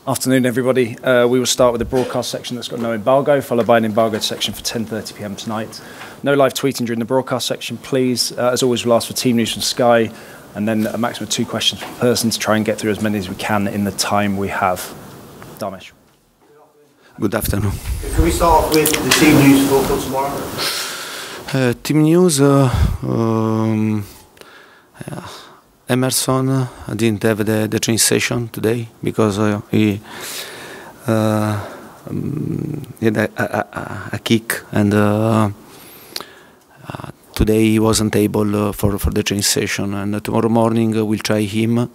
Afternoon, everybody. We will start with the broadcast section that's got no embargo, followed by an embargoed section for 10:30 p.m. tonight. No live tweeting during the broadcast section, please. As always, we'll ask for team news from Sky, and then a maximum of 2 questions per person to try and get through as many as we can in the time we have. Damesh. Good afternoon. Can we start off with the team news for tomorrow? Team news. Emerson didn't have the train session today because he had a kick, and today he wasn't able for the train session. And tomorrow morning we'll try him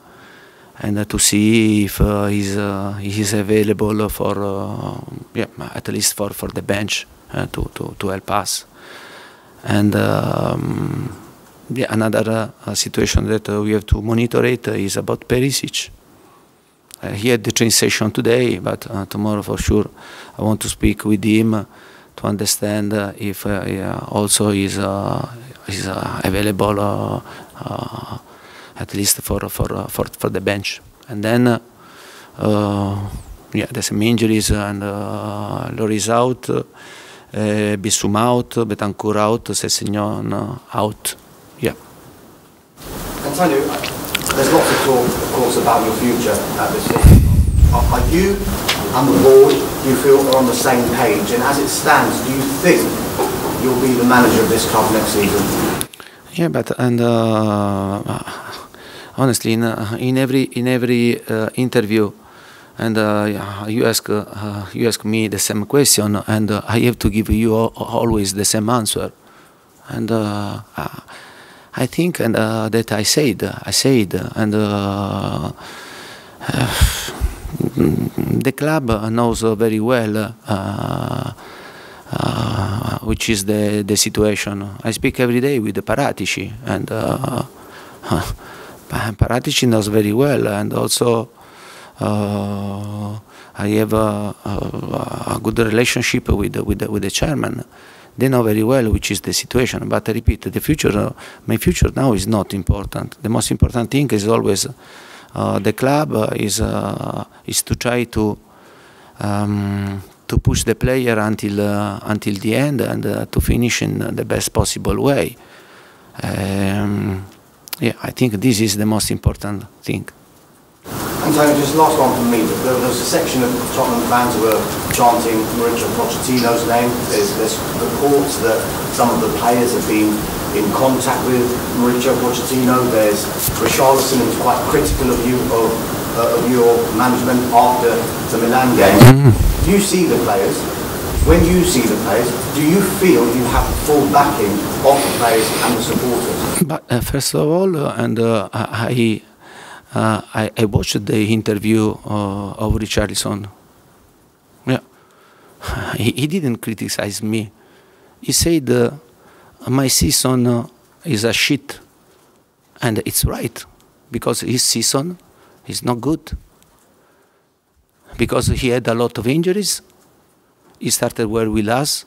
and to see if he's available for at least for the bench to help us. And another situation that we have to monitor is about Perisic. He had the train session today, but tomorrow for sure I want to speak with him to understand if also is available at least for the bench. And then there's some injuries, and Lloris out, Bissouma out, Betancourt out, Sessegnon out. Yeah. Antonio, there's lots of talk, of course, about your future at this season. Are you and the board, do you feel, are on the same page? And as it stands, do you think you'll be the manager of this club next season? Yeah, but honestly, in every interview, and you ask me the same question, and I have to give you always the same answer, and I think that I said, and the club knows very well which is the situation. I speak every day with the Paratici, and Paratici knows very well, and also I have a good relationship with the chairman. They know very well which is the situation, but I repeat, the future, my future now is not important. The most important thing is always the club is to try to push the player until the end, and to finish in the best possible way. I think this is the most important thing. Antonio, just last one from me. There was a section of Tottenham fans who were chanting Mauricio Pochettino's name. There's reports that some of the players have been in contact with Mauricio Pochettino. There's Richarlison, who's quite critical of you, of your management after the Milan game. Do you see the players? When you see the players, do you feel you have full backing of the players and the supporters? But first of all, I watched the interview of Richarlison. Yeah, he didn't criticize me. He said my season is a shit, and it's right, because his season is not good, because he had a lot of injuries. He started well with us.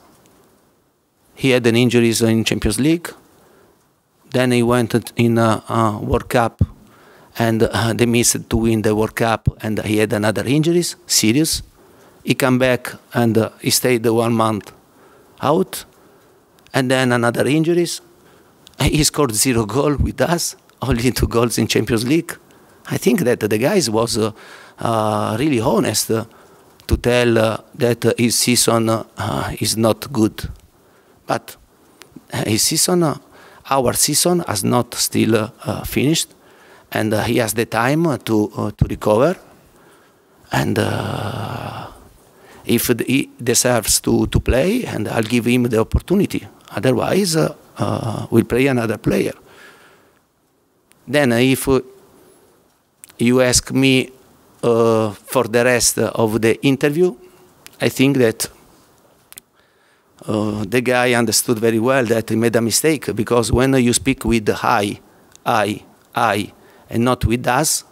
He had an injuries in Champions League. Then he went in World Cup, and they missed to win the World Cup, and he had another injuries, serious. He came back, and he stayed 1 month out, and then another injuries. He scored 0 goals with us, only 2 goals in Champions League. I think that the guys was really honest to tell that his season is not good. But his season, our season, has not still finished. And he has the time to recover, and if he deserves to play, and I'll give him the opportunity. Otherwise, we'll play another player. Then, if you ask me for the rest of the interview, I think that the guy understood very well that he made a mistake, because when you speak with I, and not with us,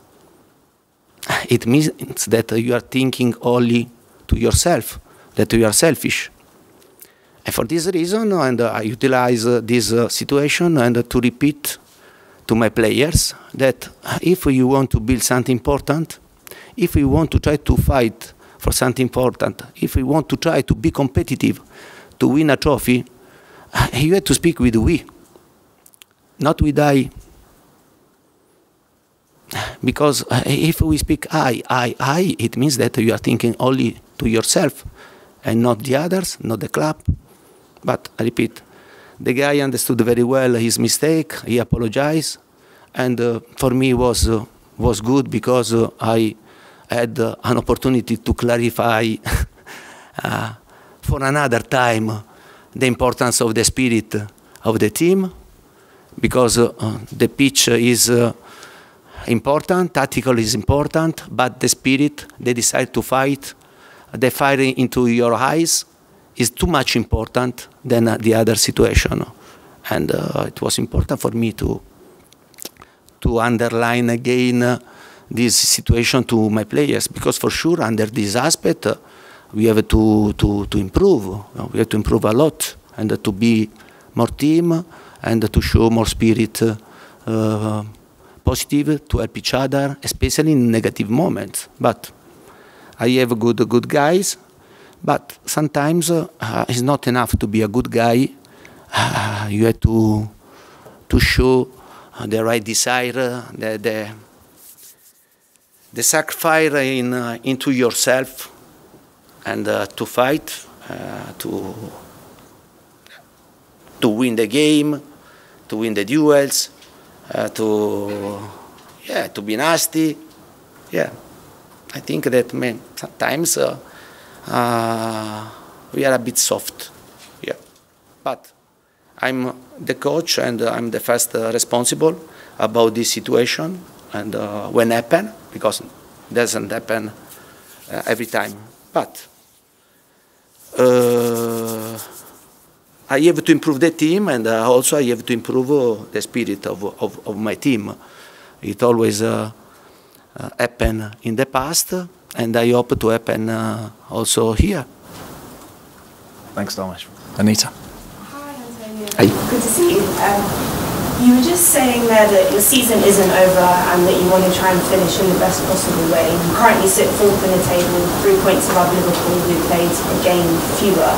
it means that you are thinking only to yourself, that you are selfish. And for this reason, and I utilize this situation and to repeat to my players that if you want to build something important, if we want to try to fight for something important, if we want to try to be competitive, to win a trophy, you have to speak with we, not with I. Because if we speak I, it means that you are thinking only to yourself and not the others, not the club. But I repeat, the guy understood very well his mistake, he apologized, and for me was good because I had an opportunity to clarify for another time the importance of the spirit of the team, because the pitch is important, tactical is important, but the spirit, the desire to fight, the fire into your eyes is too much important than the other situation. And it was important for me to underline again this situation to my players, because for sure under this aspect we have to improve. We have to improve a lot and to be more team and to show more spirit, positive, to help each other, especially in negative moments. But I have good guys, but sometimes it's not enough to be a good guy. You have to show the right desire, the sacrifice into yourself, and to fight, to win the game, to win the duels, to be nasty. Yeah, I think that sometimes we are a bit soft. Yeah, but I'm the coach and I'm the first responsible about this situation, and when happen, because it doesn't happen every time. But I have to improve the team, and also I have to improve the spirit of my team. It always happened in the past, and I hope to happen also here. Thanks, Darmish. Anita. Hi, Antonio. Hi. Good to see you. You were just saying there that your season isn't over and that you want to try and finish in the best possible way. You currently sit fourth in the table, 3 points above Liverpool, who played a game fewer.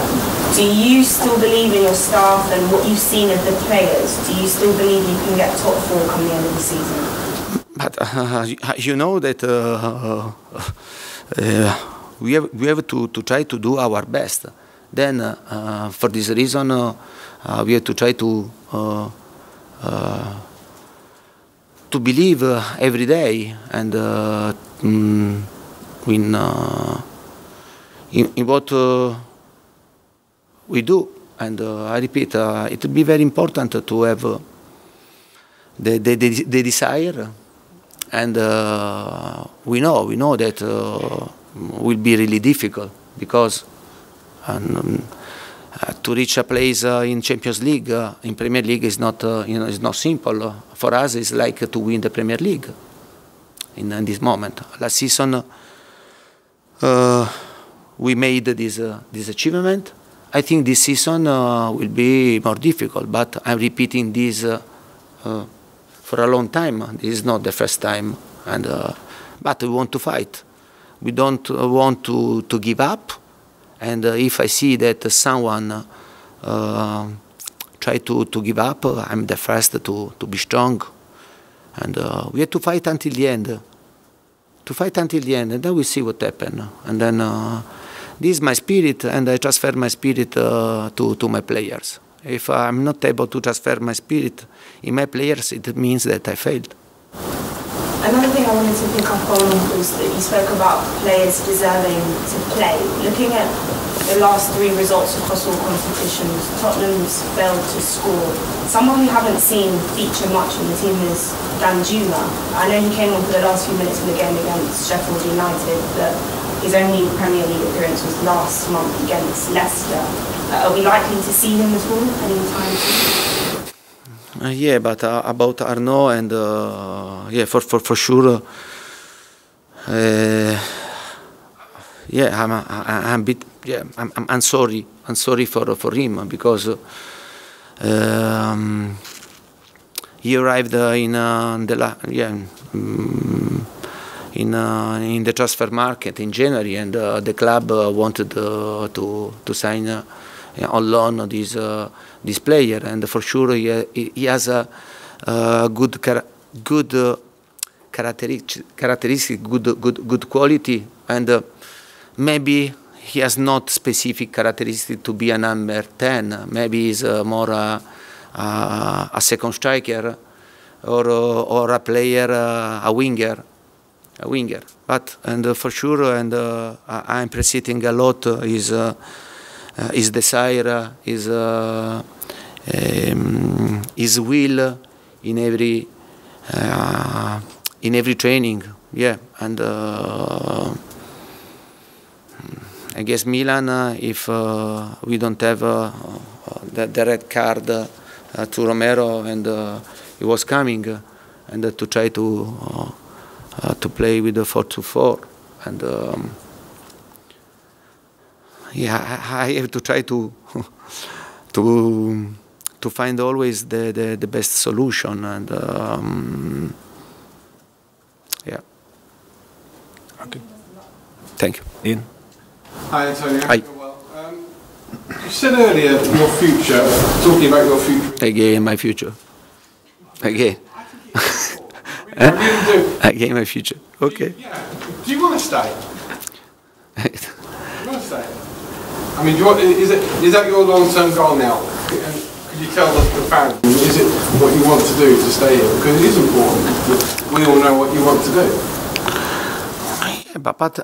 Do you still believe in your staff and what you've seen of the players? Do you still believe you can get top four come the end of the season? But you know that we have to try to do our best. Then, for this reason, we have to try to believe every day and in what we do. And I repeat, it will be very important to have the desire, and we know that will be really difficult, because to reach a place in Champions League, in Premier League, is not is not simple. For us, it's like to win the Premier League in this moment. Last season, we made this achievement. I think this season will be more difficult, but I'm repeating this for a long time. This is not the first time, and but we want to fight. We don't want to give up. And if I see that someone try to give up, I'm the first to be strong. And we have to fight until the end. To fight until the end, and then we see what happens. And then this is my spirit, and I transfer my spirit to my players. If I'm not able to transfer my spirit in my players, it means that I failed. Another thing I wanted to pick up on was that you spoke about players deserving to play. Looking at the last 3 results across all competitions, Tottenham's failed to score. Someone we haven't seen feature much in the team is Danjuma. I know he came on for the last few minutes of the game against Sheffield United, but his only Premier League appearance was last month against Leicester. Are we likely to see him at all anytime soon? Yeah, but about Arnaud and yeah, for sure. Yeah, I'm a bit. Yeah, I'm sorry. I'm sorry for him, because he arrived in in the transfer market in January, and the club wanted to sign on loan this player, and for sure he has a good characteristic, good quality, and maybe he has not specific characteristic to be a number 10. Maybe he's more a second striker or a player, a winger. But for sure, and I'm appreciating a lot his desire, his will in every training. Yeah, and I guess Milan, if we don't have the red card to Romero, and he was coming, and to try to play with the 4-2-4, and yeah, I have to try to find always the best solution, and yeah. Okay. Thank you. Ian. Hi, Antonio. Hi. Well, you said earlier your future, talking about your future. Again, my future. Again. I really do. Again, my future. Okay. Yeah. Do you want to stay? Do you want to stay? I mean, is that your long-term goal now? And could you tell the fans, is it what you want to do to stay here? Because it is important that we all know what you want to do. But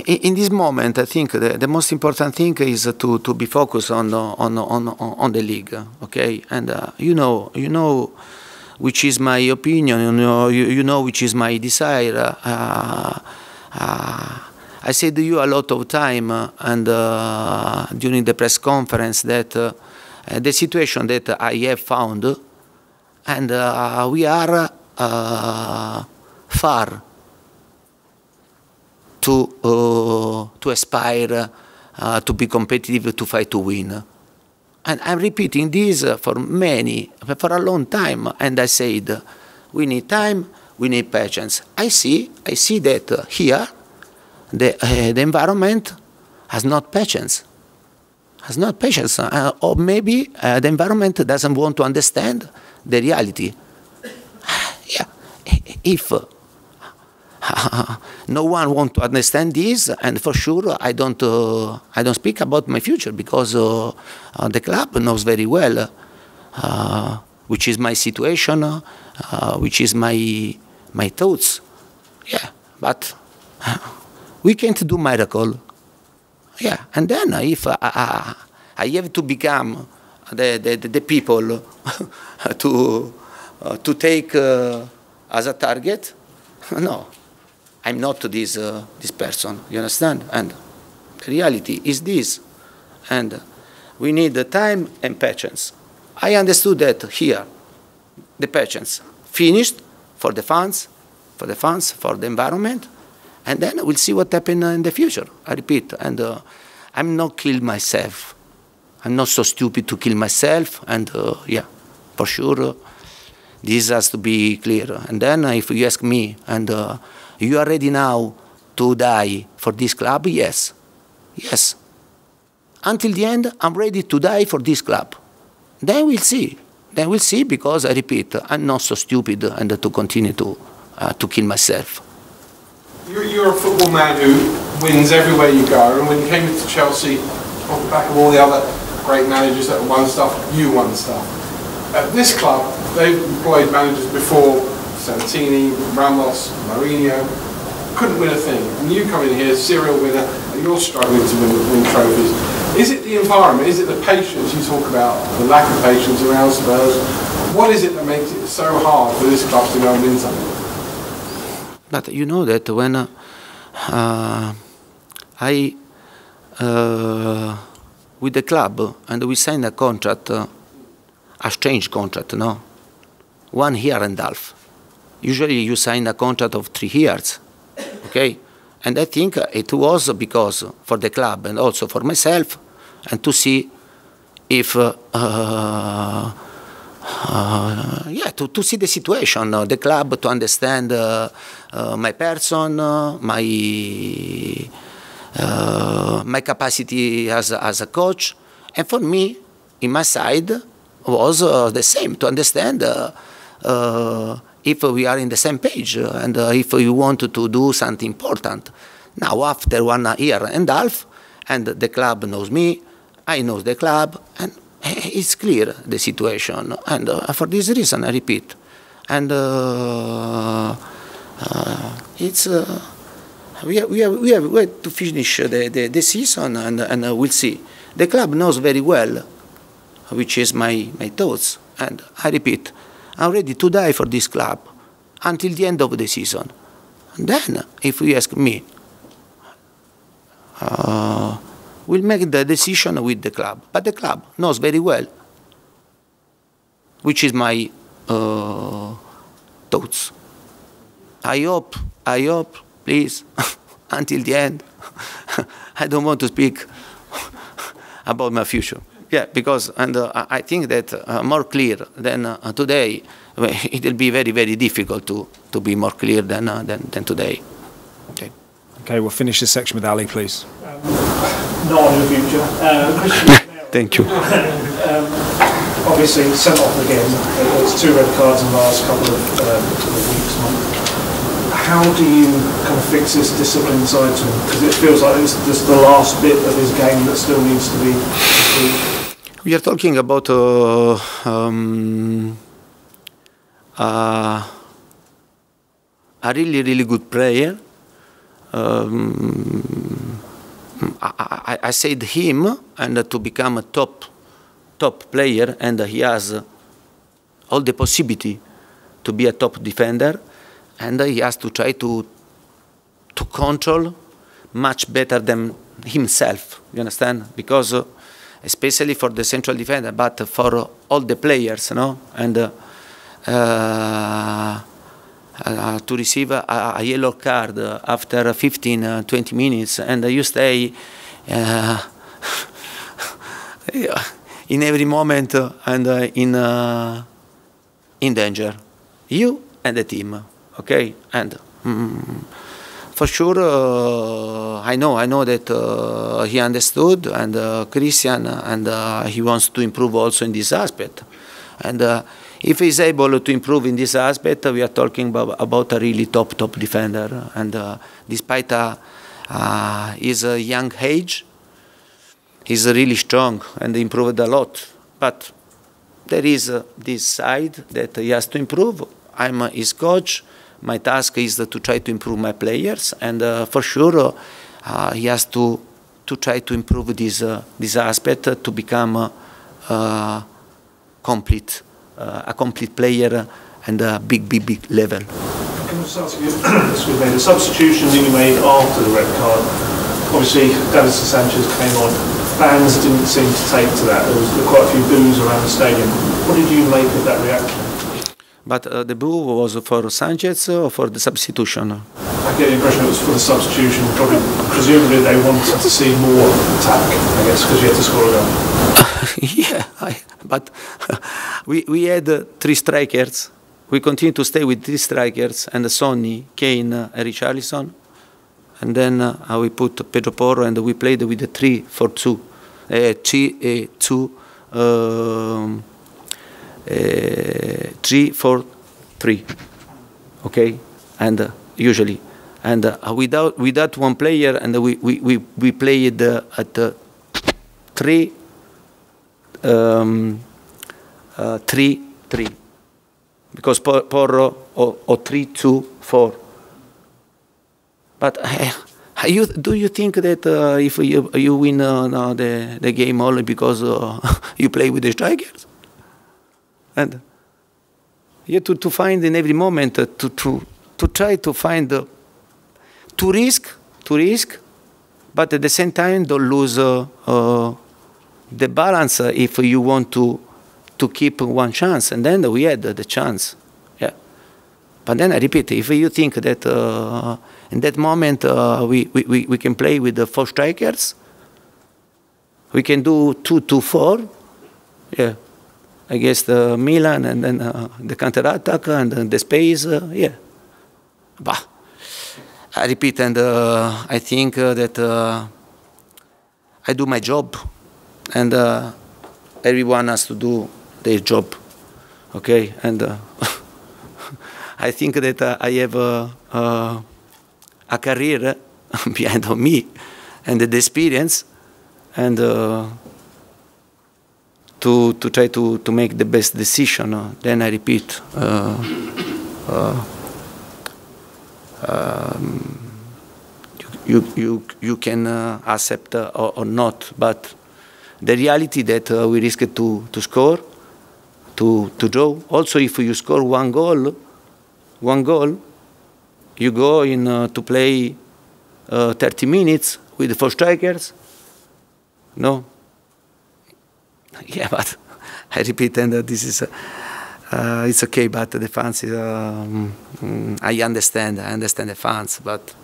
in this moment, I think the most important thing is to be focused on the league, okay? And you know which is my opinion, you know which is my desire. I said to you a lot of time, and during the press conference, that the situation that I have found, and we are far to aspire to be competitive, to fight to win. And I'm repeating this for a long time, and I said, we need time, we need patience. I see that here, the environment has not patience. Or maybe the environment doesn't want to understand the reality. Yeah, if no one wants to understand this, and for sure I don't speak about my future, because the club knows very well which is my situation, which is my thoughts. Yeah, but we can't do miracle. Yeah, and then if I have to become the people to take as a target, no. I'm not this person, you understand? And the reality is this, and we need the time and patience. I understood that here, the patience finished for the fans, for the environment, and then we'll see what happens in the future. I repeat, and I'm not kill myself. I'm not so stupid to kill myself, and yeah, for sure, this has to be clear. And then if you ask me, and you are ready now to die for this club? Yes. Yes. Until the end, I'm ready to die for this club. Then we'll see. Because I repeat, I'm not so stupid and to continue to kill myself. You're a football man who wins everywhere you go, and when you came into Chelsea, off the back of all the other great managers that won stuff, you won stuff. At this club, they've employed managers before, Santini, Ramos, Mourinho, couldn't win a thing. And you come in here, serial winner, and you're struggling to win trophies. Is it the environment? Is it the patience you talk about, the lack of patience around Spurs? What is it that makes it so hard for this club to go and win something? But you know that when with the club, and we signed a contract, a strange contract, no? 1 year and a half. Usually you sign a contract of 3 years, okay? And I think it was because for the club and also for myself, and to see if yeah, to see the situation, the club, to understand my person, my capacity as a coach, and for me, in my side, was the same, to understand if we are in the same page and if we want to do something important. Now, after 1 year and a half, and the club knows me, I know the club, and it's clear the situation. And for this reason, I repeat, and it's we have to finish the season, and we'll see. The club knows very well which is my thoughts, and I repeat, I'm ready to die for this club until the end of the season. And then, if you ask me, we'll make the decision with the club. But the club knows very well which is my thoughts. I hope, please, until the end. I don't want to speak about my future. Yeah, because I think that more clear than today, it will be very, very difficult to be more clear than today. Okay. Okay, we'll finish this section with Ali, please. Not on the future. Cristian. Thank you. Obviously, sent off again. It's 2 red cards in the last couple of weeks, month. How do you kind of fix this discipline side to him? Because it feels like it's just the last bit of his game that still needs to be improved. We are talking about a really, really good player. I said him, and to become a top player, and he has all the possibility to be a top defender, and he has to try to control much better than himself. You understand? Because especially for the central defender, but for all the players, no, and to receive a yellow card after 15-20 minutes, and you stay in every moment and in danger, you and the team. Okay, and for sure, I know that he understood, and Cristian, and he wants to improve also in this aspect. And if he's able to improve in this aspect, we are talking about a really top defender. And despite his young age, he's really strong and improved a lot. But there is this side that he has to improve. I'm his coach. My task is to try to improve my players, and for sure he has to try to improve this aspect to become a complete player and a big level. Can I just ask you, the substitution that you made after the red card, obviously Danjuma Sanchez came on, fans didn't seem to take to that. There was quite a few boos around the stadium. What did you make of that reaction? But the boo was for Sanchez or for the substitution? I get the impression it was for the substitution. Probably, presumably they wanted to see more attack, I guess, because you had to score a goal. Yeah, but we had 3 strikers. We continue to stay with 3 strikers, and Sonny, Kane, and Richarlison. And then we put Pedro Porro, and we played with the 3-4-2. 3-4-3, okay, and usually, and without one player, and we played at 3-3, because Porro or 3-2-4. But do you think that if you win the game only because you play with the strikers? And you have to find in every moment to try to find to risk, but at the same time don't lose the balance if you want to keep one chance. And then we had the chance, yeah. But then I repeat, if you think that in that moment we can play with the 4 strikers, we can do 2-2-4, yeah. against Milan, and then the counter-attack and the space, yeah. But I repeat, and I think that I do my job, and everyone has to do their job, okay? And I think that I have a career behind of me, and the experience, and to try to make the best decision. Then I repeat, you can accept or not, but the reality that we risk to score, to draw. Also, if you score one goal, you go in to play 30 minutes with 4 strikers. No. Yeah, but I repeat, and this is it's okay. But the fans, I understand the fans, but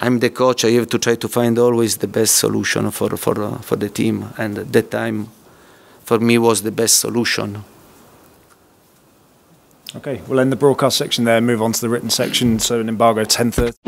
I'm the coach. I have to try to find always the best solution for the team, and that time, for me, was the best solution. Okay, we'll end the broadcast section there. Move on to the written section. So an embargo 10:30.